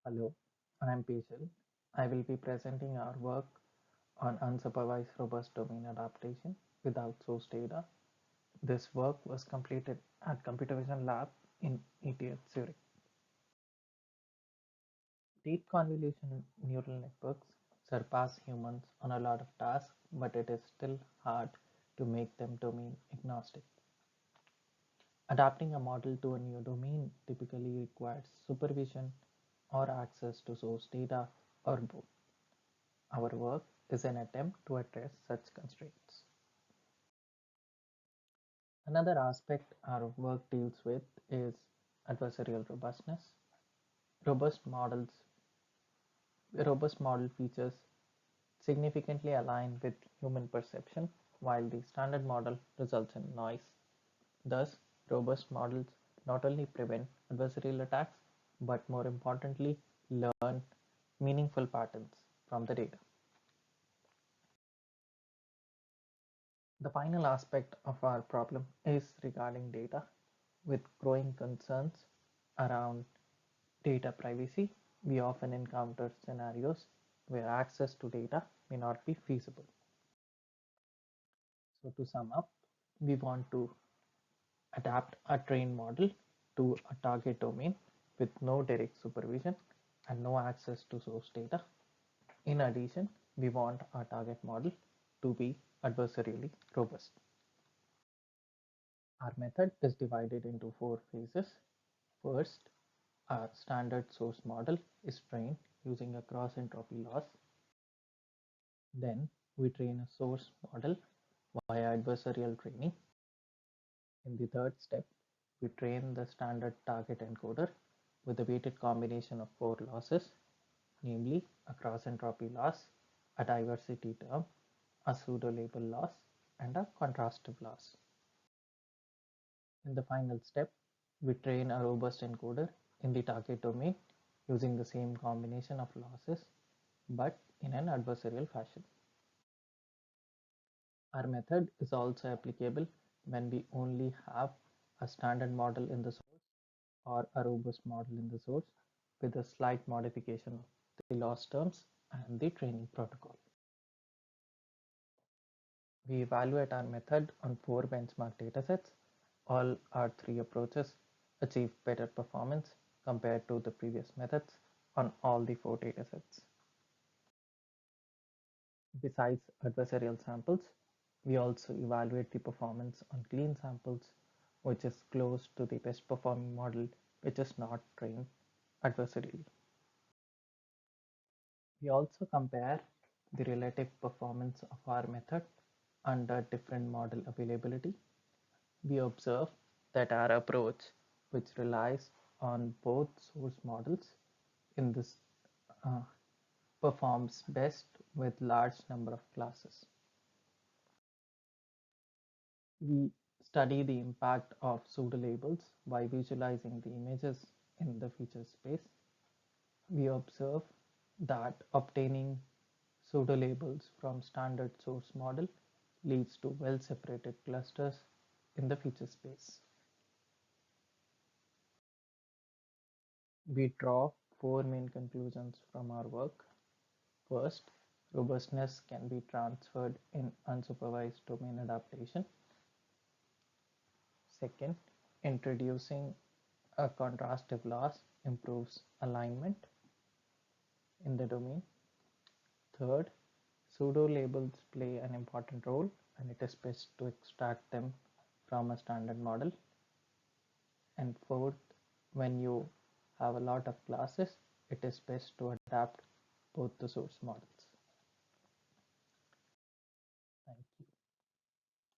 Hello, I'm Pejal. I will be presenting our work on unsupervised robust domain adaptation without source data. This work was completed at Computer Vision Lab in ETH Zurich. Deep convolution neural networks surpass humans on a lot of tasks, but it is still hard to make them domain agnostic. Adapting a model to a new domain typically requires supervision or access to source data or both. Our work is an attempt to address such constraints. Another aspect our work deals with is adversarial robustness. Robust models, robust model features significantly align with human perception, while the standard model results in noise. Thus, robust models not only prevent adversarial attacks, but more importantly, learn meaningful patterns from the data. The final aspect of our problem is regarding data. With growing concerns around data privacy, we often encounter scenarios where access to data may not be feasible. So to sum up, we want to adapt a trained model to a target domain with no direct supervision and no access to source data. In addition, we want our target model to be adversarially robust. Our method is divided into four phases. First, our standard source model is trained using a cross entropy loss. Then we train a source model via adversarial training. In the third step, we train the standard target encoder with a weighted combination of four losses, namely a cross entropy loss, a diversity term, a pseudo label loss, and a contrastive loss. In the final step, we train a robust encoder in the target domain using the same combination of losses but in an adversarial fashion. Our method is also applicable when we only have a standard model in the source or a robust model in the source with a slight modification of the loss terms and the training protocol. We evaluate our method on four benchmark datasets. All our three approaches achieve better performance compared to the previous methods on all the four datasets. Besides adversarial samples, we also evaluate the performance on clean samples, which is close to the best performing model, which is not trained adversarially. We also compare the relative performance of our method under different model availability. We observe that our approach, which relies on both source models in this uh, performs best with large number of classes. We study the impact of pseudolabels by visualizing the images in the feature space. We observe that obtaining pseudolabels from standard source model leads to well-separated clusters in the feature space. We draw four main conclusions from our work. First, robustness can be transferred in unsupervised domain adaptation. Second, introducing a contrastive loss improves alignment in the domain. Third, pseudo labels play an important role and it is best to extract them from a standard model. And fourth, when you have a lot of classes, it is best to adapt both the source models. Thank you.